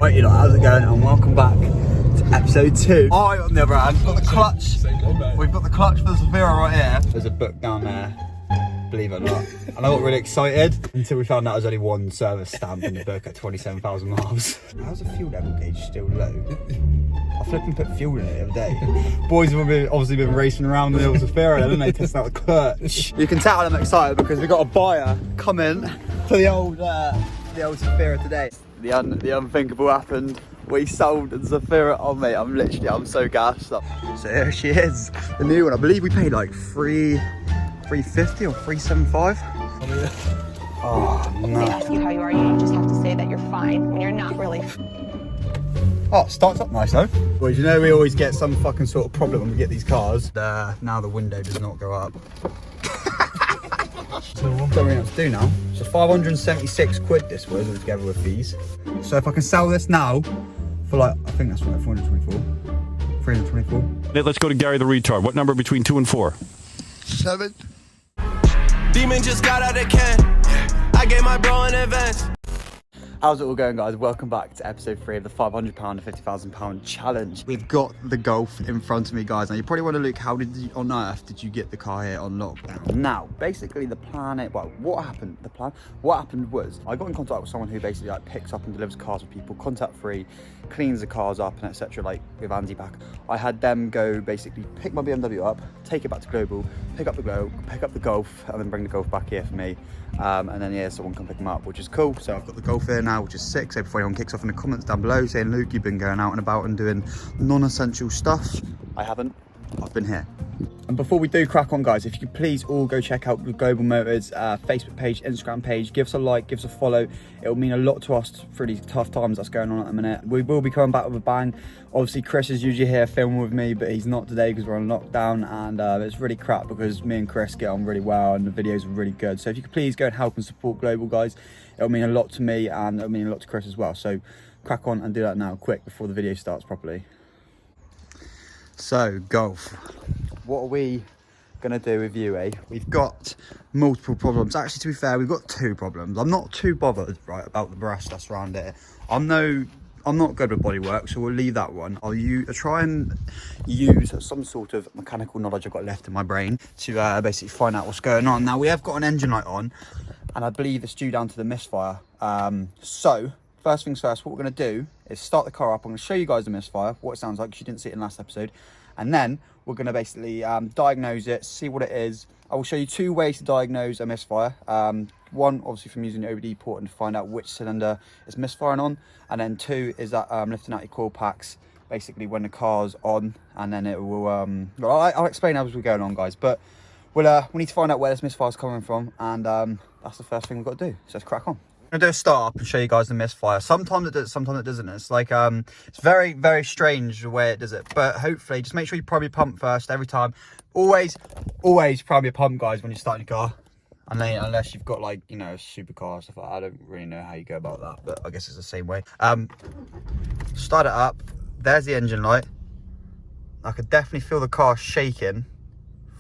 Right, you know, how's it going? And welcome back to episode 2. I, on the other hand, got the clutch. We've got the clutch for the Zafira right here. There's a book down there, believe it or not. And I got really excited until we found out there's only one service stamp in the book at 27,000 miles. How's the fuel level gauge still low? I flipping put fuel in it the other day. Boys have obviously been racing around the little Zafira, haven't they, testing out the clutch. You can tell I'm excited because we got a buyer coming to the old Zafira today. The unthinkable happened. We sold the Zafira. Oh mate, I'm so gassed up. So here she is, the new one. I believe we paid like $350 or $375. Oh no. If they ask you how you are, you just have to say that you're fine when you're not really. Oh, it starts up nice though. Well, you know we always get some fucking sort of problem when we get these cars. Now the window does not go up. So what do we have to do now? So 576 quid this was altogether with fees. So if I can sell this now for like, I think that's right, 324. Let's go to Gary the retard. What number between 2 and 4? 7. Demon just got out of can. I gave my bro an advance. How's it all going, guys? Welcome back to episode 3 of the £500 and £50,000 challenge. We've got the Golf in front of me, guys. Now you probably want to look, how on earth did you get the car here on lockdown? Now, basically the plan, what happened was I got in contact with someone who basically like picks up and delivers cars with people, contact free, cleans the cars up and etc. like with Andy back. I had them go basically pick my BMW up, take it back to Global, pick up the Golf and then bring the Golf back here for me. And then yeah, someone can pick them up, which is cool. So I've got the Golf here now, which is sick. So before anyone kicks off in the comments down below saying, Luke, you've been going out and about and doing non-essential stuff. I haven't. I've been here. And before we do crack on, guys, if you could please all go check out the Global Motors Facebook page, Instagram page, give us a like, give us a follow. It will mean a lot to us through these tough times that's going on at the minute. We will be coming back with a bang. Obviously Chris is usually here filming with me, but he's not today because we're on lockdown, and it's really crap because me and Chris get on really well and the videos are really good. So if you could please go and help and support Global, guys, it'll mean a lot to me and it'll mean a lot to Chris as well. So crack on and do that now, quick, before the video starts properly. So Golf, what are we gonna do with you, eh? We've got multiple problems. Actually, to be fair, we've got 2 problems. I'm not too bothered, right, about the brass that's around it. I'm not good with bodywork, so we'll leave that one. I'll try and use some sort of mechanical knowledge I've got left in my brain to basically find out what's going on. Now we have got an engine light on, and I believe it's due down to the misfire. So first things first, what we're going to do is start the car up. I'm going to show you guys the misfire, what it sounds like, because you didn't see it in the last episode. And then we're going to basically diagnose it, see what it is. I will show you 2 ways to diagnose a misfire. One, obviously from using the OBD port and to find out which cylinder is misfiring on. And then 2 is that lifting out your coil packs, basically when the car's on. And then it will, I'll explain as we're going on, guys. But we need to find out where this misfire is coming from. And that's the first thing we've got to do. So let's crack on. I'm gonna do a start up and show you guys the misfire. Sometimes it does, sometimes it doesn't. It's like it's very, very strange the way it does it. But hopefully, just make sure you prime your pump first every time. Always prime your pump, guys, when you're starting your car. And then, unless you've got like, you know, a supercar or stuff like that. I don't really know how you go about that, but I guess it's the same way. Start it up. There's the engine light. I could definitely feel the car shaking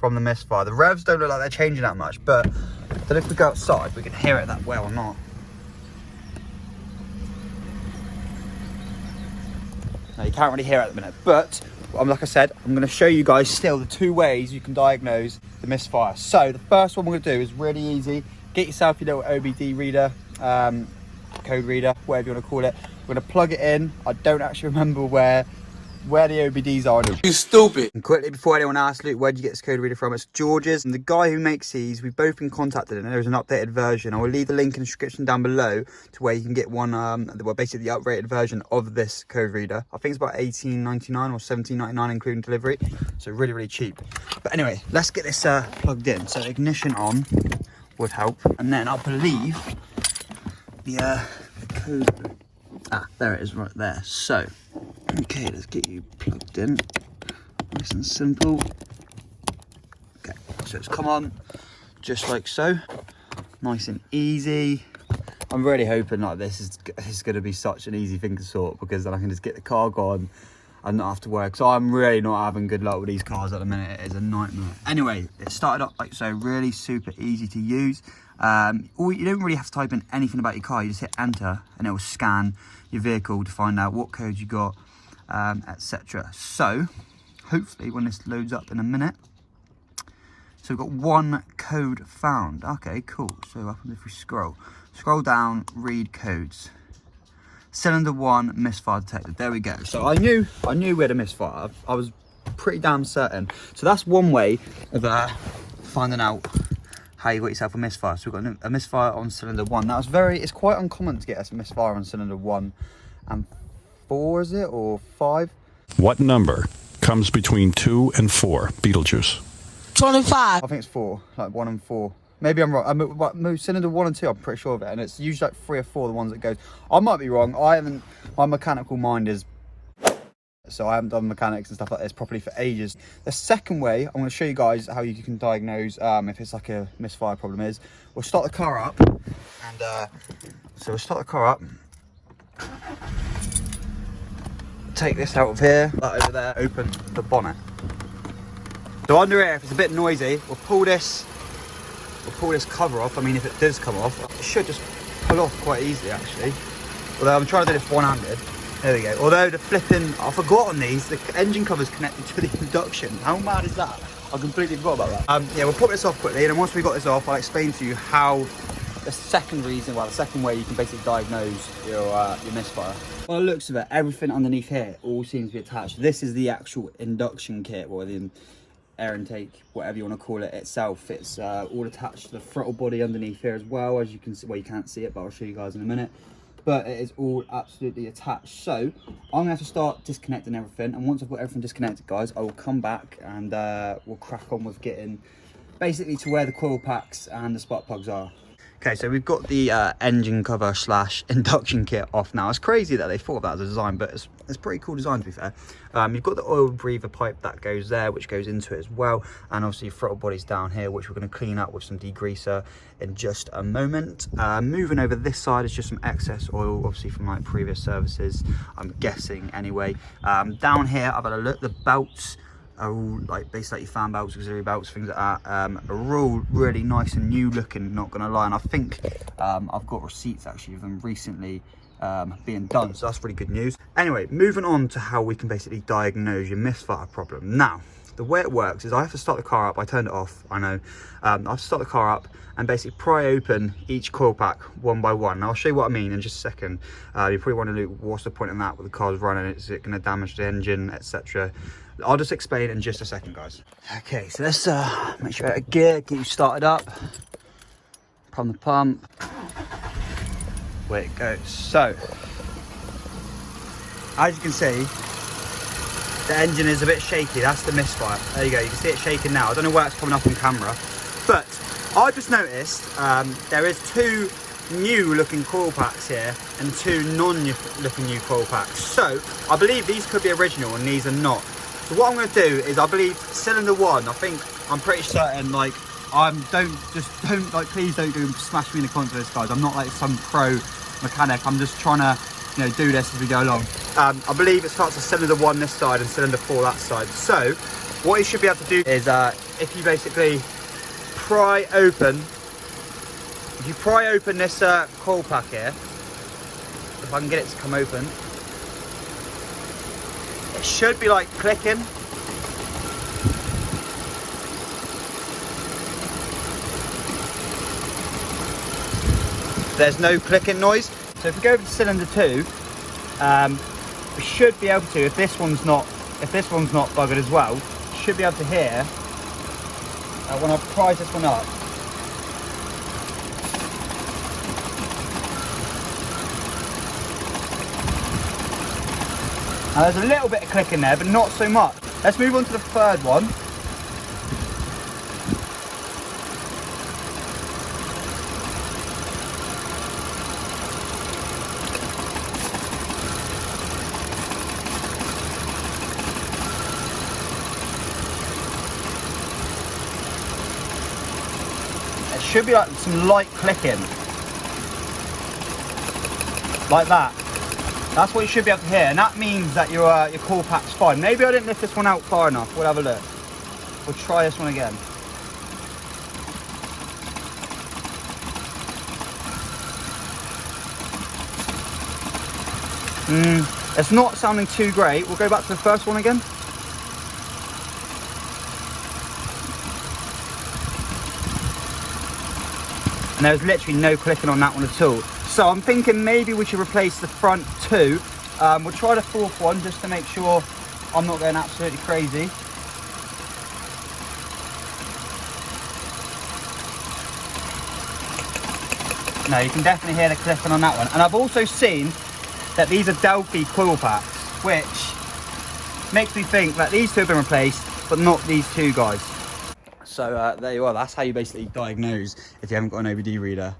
from the misfire. The revs don't look like they're changing that much, but then if we go outside, we can hear it that well or not. Now, you can't really hear it at the minute, but like I said, I'm going to show you guys still the 2 ways you can diagnose the misfire. So the first one we're going to do is really easy. Get yourself your little OBD reader, code reader, whatever you want to call it. We're going to plug it in. I don't actually remember where the OBDs are. You stupid. And quickly, before anyone asks, Luke, where did you get this code reader from? It's George's. And the guy who makes these, we've both been contacted, and there's an updated version. I will leave the link in the description down below to where you can get one, well, basically the uprated version of this code reader. I think it's about $18.99 or $17.99 including delivery. So really, really cheap. But anyway, let's get this plugged in. So ignition on would help. And then I believe the code, there it is right there. So, okay, let's get you plugged in. Nice and simple. Okay, so it's come on just like so. Nice and easy. I'm really hoping like this is going to be such an easy thing to sort, because then I can just get the car gone and not have to work. So I'm really not having good luck with these cars at the minute. It is a nightmare. Anyway, it started up like so, really super easy to use. Or you don't really have to type in anything about your car. You just hit enter and it will scan your vehicle to find out what code you got, etc. So hopefully when this loads up in a minute. So we've got one code found. Okay, cool. So what happens if we scroll down, read codes. Cylinder 1 misfire detected. There we go. So I knew we had a misfire. I was pretty damn certain. So that's one way of finding out how you got yourself a misfire. So we've got a misfire on cylinder 1. Now it's quite uncommon to get a misfire on cylinder 1 and 4, is it, or 5? What number comes between 2 and 4, Beetlejuice? 25. I think it's 4, like 1 and 4. Maybe I'm wrong. Cylinder 1 and 2, I'm pretty sure of it, and it's usually like 3 or 4 the ones that goes. I might be wrong. My mechanical mind is, so I haven't done mechanics and stuff like this properly for ages. The second way, I'm going to show you guys how you can diagnose if it's like a misfire problem is. We'll start the car up, and so we'll start the car up. Take this out of here, that over there, open the bonnet. So under here, if it's a bit noisy, we'll pull this cover off. I mean, if it does come off, it should just pull off quite easily, actually. Although I'm trying to do this one-handed. There we go. Although the flipping, I forgot on these, the engine cover's connected to the induction. How mad is that? I completely forgot about that. Yeah, we'll put this off quickly, and then once we got this off, I'll explain to you how the second way you can basically diagnose your misfire. By the looks of it, everything underneath here all seems to be attached. This is the actual induction kit, or the air intake, whatever you want to call it itself. It's all attached to the throttle body underneath here as well, as you can see. Well, you can't see it, but I'll show you guys in a minute. But it is all absolutely attached. So I'm gonna have to start disconnecting everything, and once I've got everything disconnected, guys, I will come back and we'll crack on with getting basically to where the coil packs and the spark plugs are. Okay, so we've got the engine cover / induction kit off now. It's crazy that they thought of that as a design, but it's a pretty cool design, to be fair. You've got the oil breather pipe that goes there, which goes into it as well. And obviously your throttle body's down here, which we're going to clean up with some degreaser in just a moment. Moving over this side is just some excess oil, obviously from like previous services, I'm guessing anyway. Down here, I've had a look, the belts are all like basically like your fan belts, auxiliary belts, things like that, are all really nice and new looking, not gonna lie. And I think I've got receipts actually of them recently being done, so that's really good news. Anyway, moving on to how we can basically diagnose your misfire problem. Now, the way it works is I have to start the car up. I turned it off, I know. I have to start the car up and basically pry open each coil pack one by one. Now I'll show you what I mean in just a second. You probably want to know what's the point in that, with the car's running, is it going to damage the engine, etc. I'll just explain in just a second, guys. Okay, so let's make sure that gear, get you started up. Prime the pump. Where it goes. So, as you can see, the engine is a bit shaky. That's the misfire. There you go. You can see it shaking now. I don't know where it's coming up on camera, but I just noticed there is 2 new looking coil packs here and 2 non-looking new coil packs. So I believe these could be original and these are not. So what I'm going to do is, I believe cylinder 1, I'm pretty certain, like, please don't smash me in the comments with this, guys. I'm not like some pro mechanic. I'm just trying to, you know, do this as we go along. I believe it starts at cylinder 1 this side and cylinder 4 that side. So what you should be able to do is, if you basically pry open this coil pack here, if I can get it to come open, it should be like clicking. There's no clicking noise. So if we go over to cylinder 2, we should be able to, if this one's not buggered as well, should be able to hear when I prise this one up. Now there's a little bit of clicking there, but not so much. Let's move on to the third one. It should be like some light clicking. Like that. That's what you should be able to hear, and that means that your coil pack's fine. Maybe I didn't lift this one out far enough. We'll have a look. We'll try this one again. It's not sounding too great. We'll go back to the first one again. And there's literally no clicking on that one at all. So I'm thinking maybe we should replace the front two. We'll try the fourth one just to make sure I'm not going absolutely crazy. No, you can definitely hear the clicking on that one. And I've also seen that these are Delphi coil packs, which makes me think that these two have been replaced, but not these two guys. So there you are. That's how you basically diagnose, if you haven't got an OBD reader,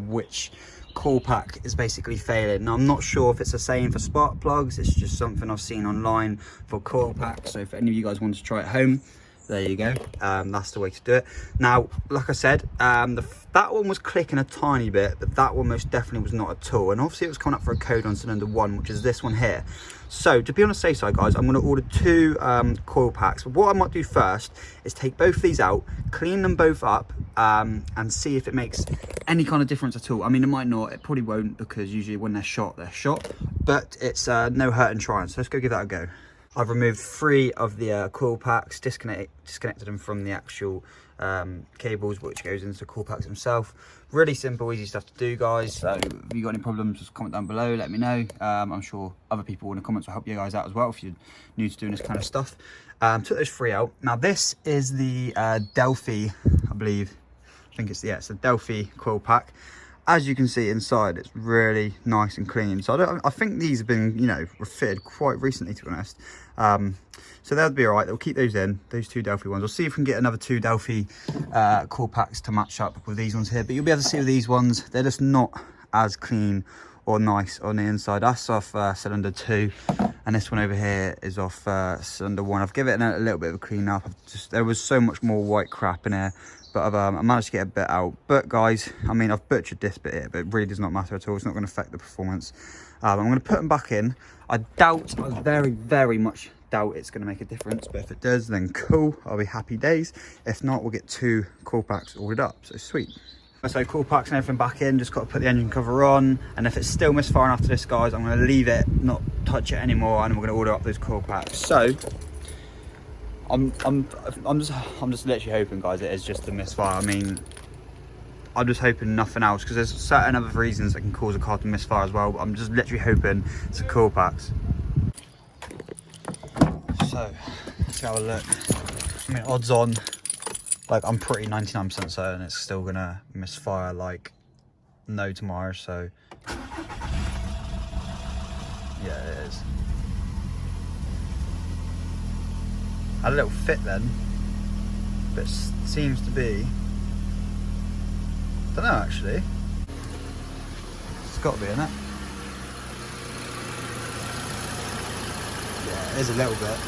which coil pack is basically failing. Now, I'm not sure if it's the same for spark plugs. It's just something I've seen online for coil packs. So if any of you guys want to try it at home, there you go. That's the way to do it. Now, like I said, that one was clicking a tiny bit, but that one most definitely was not at all. And obviously it was coming up for a code on cylinder 1, which is this one here. So to be on the safe side, guys, I'm going to order 2 coil packs. But what I might do first is take both of these out, clean them both up, and see if it makes any kind of difference at all. I mean, it might not. It probably won't, because usually when they're shot, they're shot. But it's no hurt in trying. So let's go give that a go. I've removed 3 of the coil packs, disconnected them from the actual cables, which goes into the coil packs themselves. Really simple, easy stuff to do, guys. So if you got any problems, just comment down below, let me know. I'm sure other people in the comments will help you guys out as well if you're new to doing this kind of stuff. Took those 3 out. Now this is the Delphi, I believe. I think it's a Delphi coil pack. As you can see inside, it's really nice and clean. So I think these have been, you know, refitted quite recently, to be honest. So they'll be all right. They'll keep those in, those 2 Delphi ones. We'll see if we can get another 2 Delphi coil packs to match up with these ones here. But you'll be able to see with these ones, they're just not as clean or nice on the inside. That's off cylinder 2, and this one over here is off cylinder 1. I've given it a little bit of a clean up. There was so much more white crap in here. But I managed to get a bit out. But guys, I mean, I've butchered this bit here, but it really does not matter at all. It's not going to affect the performance. I'm going to put them back in. I very, very much doubt it's going to make a difference. But if it does, then cool. I'll be happy days. If not, we'll get 2 coil packs ordered up. So sweet. So coil packs and everything back in. Just got to put the engine cover on. And if it's still misfiring after this, guys, I'm going to leave it, not touch it anymore. And we're going to order up those coil packs. So I'm just literally hoping, guys, it is just a misfire. I mean, I'm just hoping nothing else, because there's certain other reasons that can cause a car to misfire as well. But I'm just literally hoping it's a coil packs. So let's have a look. I mean, odds on, like, I'm pretty 99% certain it's still gonna misfire like no tomorrow. So yeah, it is. Had a little fit then, but it seems to be, I don't know actually, it's got to be in it. Yeah, it is a little bit,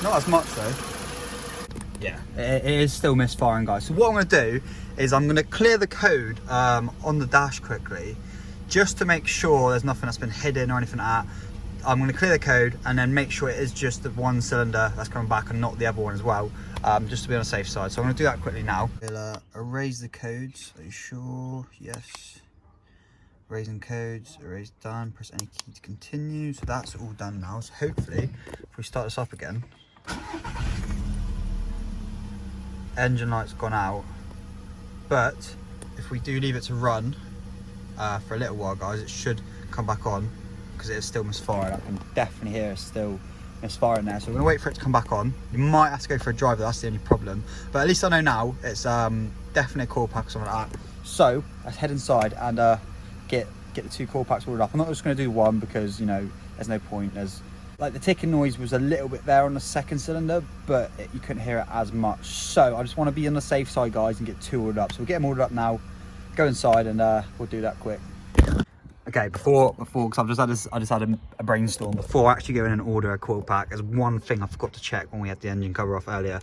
not as much though. Yeah, it is still misfiring, guys. So what I'm going to do is I'm going to clear the code on the dash quickly, just to make sure there's nothing that's been hidden or anything like that. I'm going to clear the code and then make sure it is just the 1 cylinder that's coming back and not the other one as well, just to be on the safe side. So I'm going to do that quickly now. We'll erase the codes. Are you sure? Yes. Erasing codes. Erase done. Press any key to continue. So that's all done now. So hopefully, if we start this up again, engine light's gone out. But if we do leave it to run for a little while, guys, it should come back on, because it is still misfiring. I can definitely hear it's still misfiring there. So we're gonna wait for it to come back on. You might have to go for a drive, that's the only problem. But at least I know now it's definitely a coil pack or something like that. So let's head inside and get the 2 coil packs ordered up. I'm not just gonna do 1, because, you know, there's no point. There's, like, the ticking noise was a little bit there on the 2nd cylinder, but you couldn't hear it as much. So I just want to be on the safe side, guys, and get 2 ordered up. So we'll get them ordered up now, go inside, and we'll do that quick. Okay, before, because I just had a brainstorm. Before actually going and order a coil pack, there's one thing I forgot to check when we had the engine cover off earlier.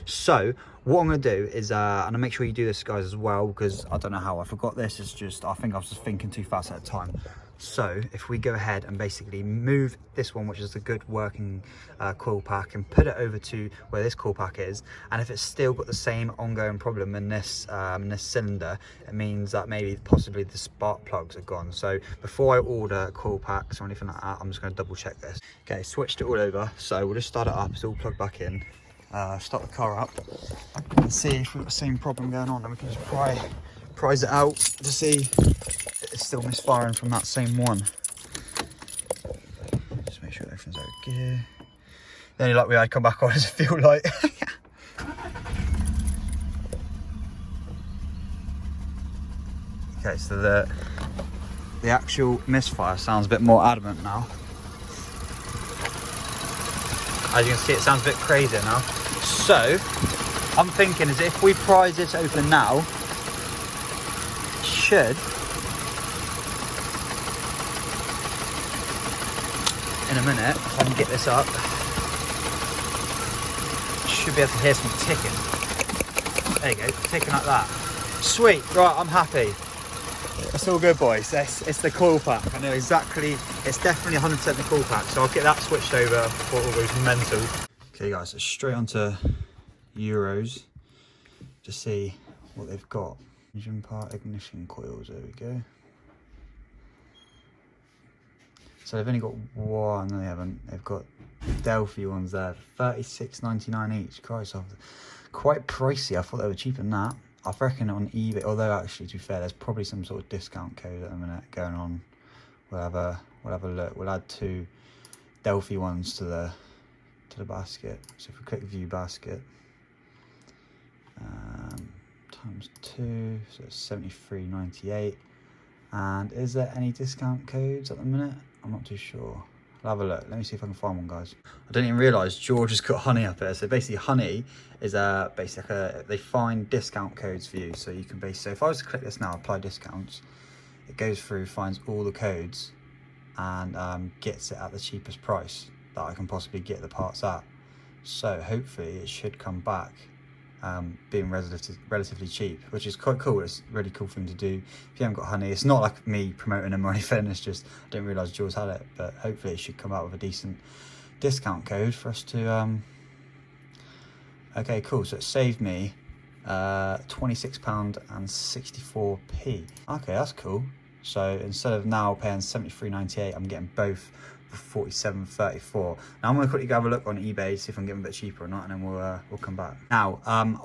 So What I'm going to do is, and I'll make sure you do this, guys, as well, because I don't know how I forgot this. It's just, I think I was just thinking too fast at the time. So if we go ahead and basically move this one, which is a good working coil pack, and put it over to where this coil pack is, and if it's still got the same ongoing problem in this cylinder, it means that maybe possibly the spark plugs are gone. So before I order coil packs or anything like that, I'm just going to double check this. Okay, switched it all over, so we'll just start it up. It's all plugged back in. Start the car up and see if we've got the same problem going on, and we can just prize it out to see if it's still misfiring from that same one. Just make sure everything's okay. The only light we had come back on is a fuel light. Okay, so the actual misfire sounds a bit more adamant now. As you can see, it sounds a bit crazier now. So, I'm thinking is if we prise this open now, it should, in a minute, if I can get this up, should be able to hear some ticking. There you go, ticking like that. Sweet, right, I'm happy. It's all good, boys. It's the coil pack. I know exactly, it's definitely 100% the coil pack, so I'll get that switched over before it all goes mental. Okay guys, so straight onto Euros to see what they've got. Engine part, ignition coils, there we go. So they've only got one, no they haven't. They've got Delphi ones there, $36.99 each. Christ, quite pricey. I thought they were cheaper than that. I reckon on eBay, although actually to be fair, there's probably some sort of discount code at the minute going on. We'll have a look. We'll add 2 Delphi ones to the basket. So if we click view basket, times 2, so it's $73.98. And is there any discount codes at the minute? I'm not too sure. I'll have a look. Let me see if I can find one, guys. I didn't even realise George has got Honey up here. So basically Honey is they find discount codes for you. So you can basically, so if I was to click this now, apply discounts, it goes through, finds all the codes and gets it at the cheapest price that I can possibly get the parts at. So hopefully it should come back being relatively cheap, which is quite cool. It's a really cool thing to do. If you haven't got Honey, it's not like me promoting them or anything, it's just I didn't realise Jules had it, but hopefully it should come out with a decent discount code for us to okay, cool. So it saved me £26.64. Okay, that's cool. So instead of now paying $73.98, I'm getting both for $47.34. Now I'm going to quickly have a look on eBay, see if I can get them a bit cheaper or not, and then we'll come back. Now,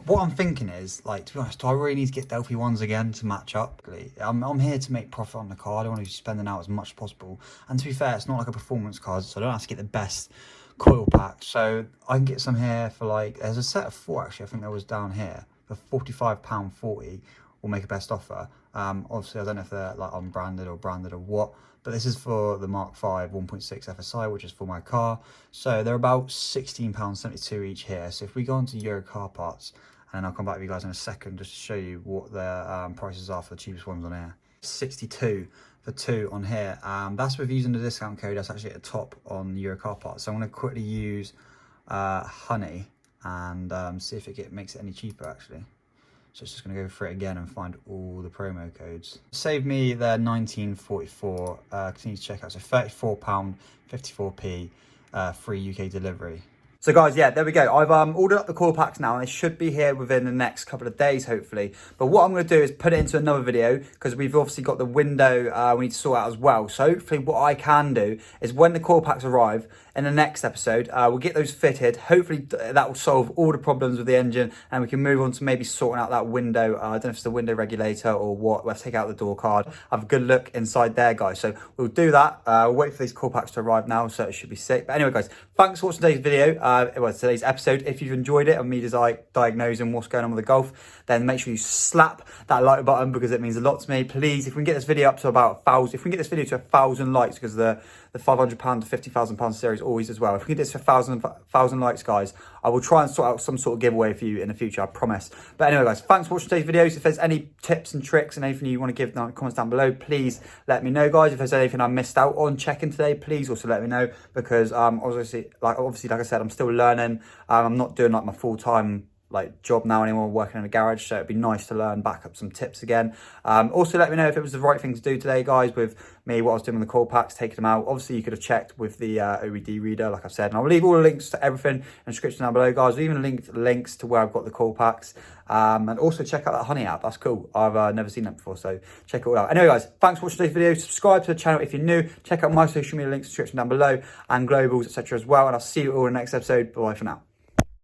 what I'm thinking is, like, to be honest, do I really need to get Delphi ones again to match up? I'm here to make profit on the car. I don't want to be spending out as much as possible. And to be fair, it's not like a performance car, so I don't have to get the best coil pack. So I can get some here for like, there's a set of 4 actually, I think there was down here, for £45.40. Will make a best offer. Obviously I don't know if they're like unbranded or branded or what, but this is for the Mark V 1.6 FSI, which is for my car. So they're about £16.72 each here. So if we go into Euro car parts, and I'll come back with you guys in a second just to show you what their prices are for the cheapest ones on here. 62 for 2 on here. That's with using the discount code. That's actually at the top on Euro car parts. So I'm going to quickly use Honey and see if it makes it any cheaper actually. So it's just going to go through it again and find all the promo codes. Save me their 1944, continue to check out. So £34.54p, free UK delivery. So guys, yeah, there we go. I've ordered up the coil packs now and they should be here within the next couple of days, hopefully. But what I'm going to do is put it into another video because we've obviously got the window we need to sort out as well. So hopefully what I can do is when the coil packs arrive in the next episode, we'll get those fitted. Hopefully that will solve all the problems with the engine and we can move on to maybe sorting out that window. I don't know if it's the window regulator or what. We'll take out the door card. Have a good look inside there, guys. So we'll do that. We'll wait for these coil packs to arrive now, so it should be sick. But anyway, guys, thanks for watching today's video. Today's episode. If you've enjoyed it and me diagnosing what's going on with the Golf, then make sure you slap that like button because it means a lot to me. Please, if we can get this video up to about 1,000, if we can get this video to 1,000 likes, because the £500 to £50,000 series always as well. If we can get this to 1,000 likes, guys, I will try and sort out some sort of giveaway for you in the future, I promise. But anyway, guys, thanks for watching today's videos. If there's any tips and tricks and anything you want to give in the comments down below, please let me know, guys. If there's anything I missed out on checking today, please also let me know because obviously, like I said, I'm still learning. I'm not doing like my full-time like job now anymore, working in a garage, so it'd be nice to learn back up some tips again. Also let me know if it was the right thing to do today, guys, with me, what I was doing with the coil packs, taking them out. Obviously you could have checked with the OED reader, like I've said, and I'll leave all the links to everything in the description down below, guys. I've even linked links to where I've got the coil packs, and also check out that Honey app. That's cool. I've never seen that before, so check it all out. Anyway, guys, thanks for watching today's video. Subscribe to the channel if you're new. Check out my social media links, description down below, and globals, etc. as well, and I'll see you all in the next episode. Bye for now.